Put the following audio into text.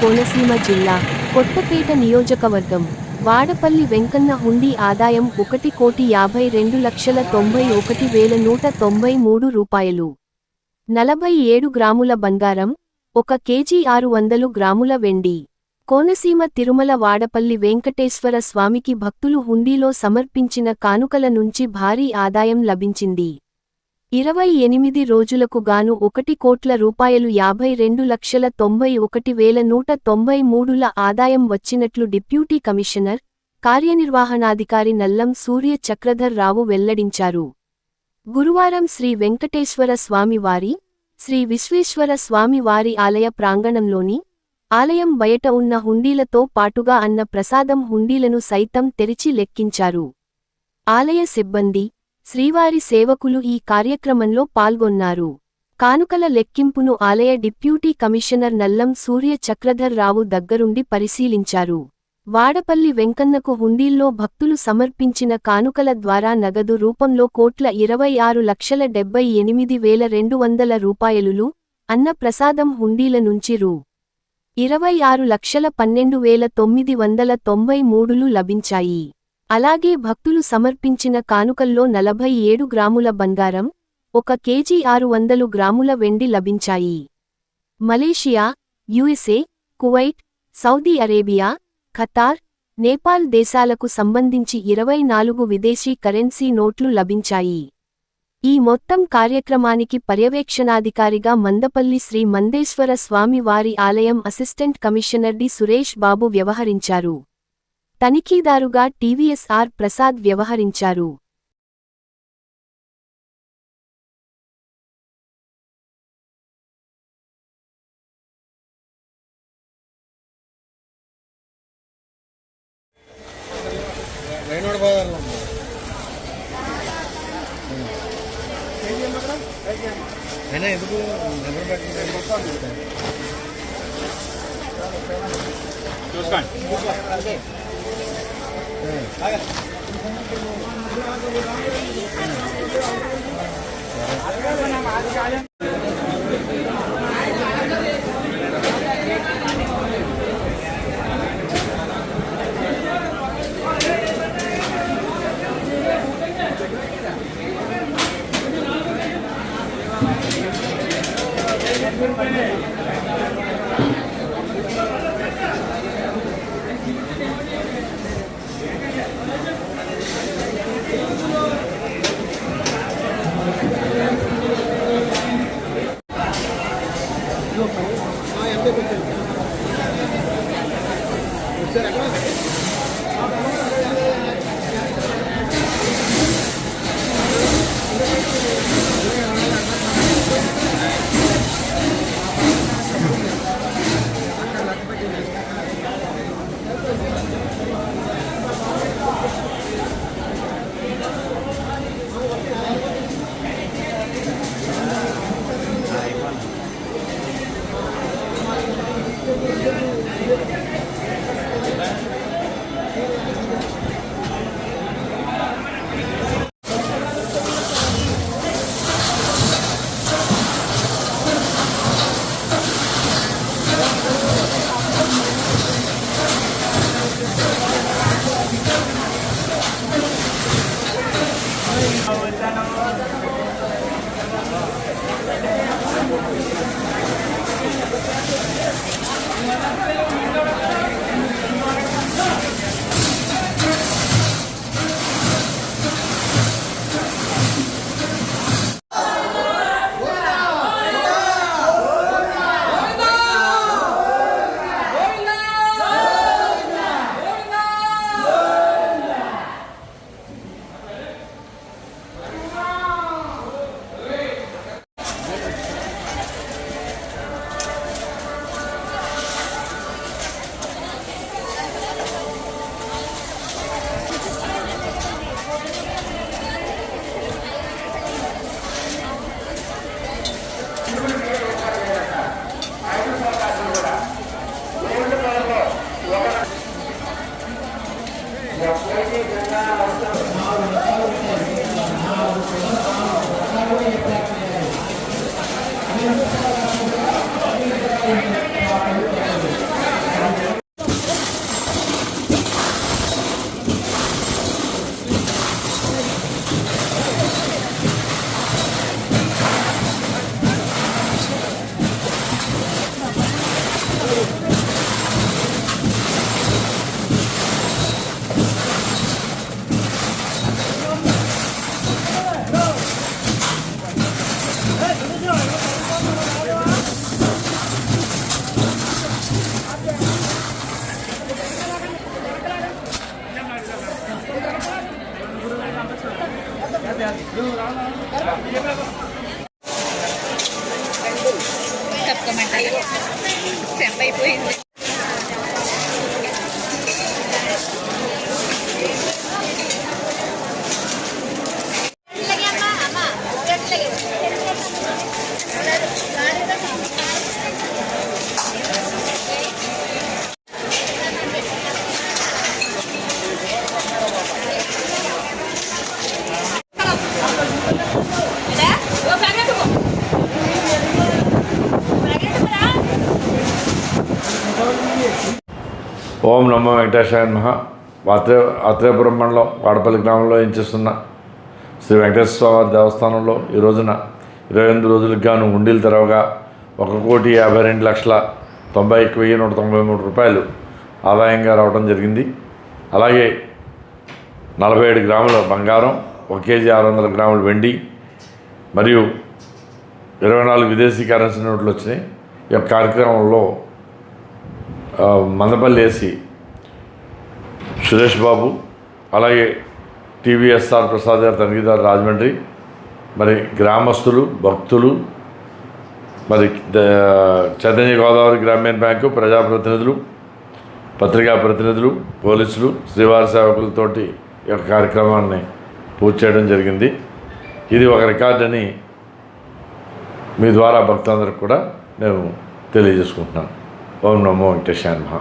కోనసీమ జిల్లా కొత్తపేట నియోజకవర్గం వాడపల్లి వెంకన్న హుండీ ఆదాయం 1,91,91,193 రూపాయలు. 47 గ్రాముల బంగారం, 1 కేజీ 600 గ్రాముల వెండి. కోనసీమ తిరుమల వాడపల్లి వెంకటేశ్వర స్వామికి భక్తులు హుండీలో సమర్పించిన కానుకల నుంచి భారీ ఆదాయం లభించింది. 28 రోజులకు గాను 1 కోట్ల రూపాయలు 52,91,193ల ఆదాయం వచ్చినట్లు డిప్యూటీ కమిషనర్, కార్యనిర్వహణాధికారి నల్లం సూర్య చక్రధర్ రావు వెల్లడించారు. గురువారం శ్రీ వెంకటేశ్వర స్వామివారి, శ్రీ విశ్వేశ్వర స్వామివారి ఆలయ ప్రాంగణంలోని ఆలయం బయట ఉన్న హుండీలతో పాటుగా అన్న ప్రసాదం హుండీలను సైతం తెరిచి లెక్కించారు. ఆలయ సిబ్బంది, శ్రీవారి సేవకులు ఈ కార్యక్రమంలో పాల్గొన్నారు. కానుకల లెక్కింపును ఆలయ డిప్యూటీ కమిషనర్ నల్లం సూర్య చక్రధర్ రావు దగ్గరుండి పరిశీలించారు. వాడపల్లి వెంకన్నకు హుండీల్లో భక్తులు సమర్పించిన కానుకల ద్వారా నగదు రూపంలో 1,26,78,200 రూపాయలులు, అన్న ప్రసాదం హుండీల నుంచి రూ. 26,12,993లు లభించాయి. అలాగే భక్తులు సమర్పించిన కానుకల్లో 47 గ్రాముల బంగారం, 1 కేజీ 600 గ్రాముల వెండి లభించాయి. Malaysia, USA, Kuwait, Saudi Arabia, Qatar, Nepal దేశాలకు సంబంధించి 24 విదేశీ కరెన్సీ నోట్లు లభించాయి. ఈ మొత్తం కార్యక్రమానికి పర్యవేక్షణాధికారిగా మందపల్లి శ్రీ మందేశ్వర స్వామి వారి ఆలయం assistant commissioner D Suresh Babu వ్యవహరించారు. తనిఖీదారుగా టీవీఎస్ ఆర్ ప్రసాద్ వ్యవహరించారు. తప్పమంటారు సెంప్ అయిపోయింది. ఓం నమో వెంకటేశాయ నమః. ఆత్రేయపురం మండలం వాడపల్లి గ్రామంలో చేస్తున్న శ్రీ వెంకటేశ్వర స్వామి దేవస్థానంలో ఈ రోజున 28 రోజులకు గాను హుండీలు తెరవగా 1,52,91,193 రూపాయలు ఆదాయంగా రావడం జరిగింది. అలాగే 47 గ్రాముల బంగారం, 1 కేజీ 600 గ్రాముల వెండి మరియు 24 విదేశీ కరెన్సీ నోట్లు వచ్చినాయి. ఈ యొక్క కార్యక్రమంలో మందపల్లి ఏసీ సురేష్ బాబు, అలాగే టీవీఎస్ఆర్ ప్రసాద్ గారు తనిఖీదారు రాజమండ్రి, మరి గ్రామస్తులు, భక్తులు, మరి చైతన్య గోదావరి గ్రామీణ బ్యాంకు ప్రజాప్రతినిధులు, పత్రికా ప్రతినిధులు, పోలీసులు, శ్రీవారి సేవకులతోటి ఈ యొక్క కార్యక్రమాన్ని పూర్తి చేయడం జరిగింది. ఇది ఒక రికార్డ్ అని మీ ద్వారా భక్తులందరికీ కూడా నేను తెలియజేసుకుంటున్నాను. ఓం నమో వెంకటేశాయ నమః.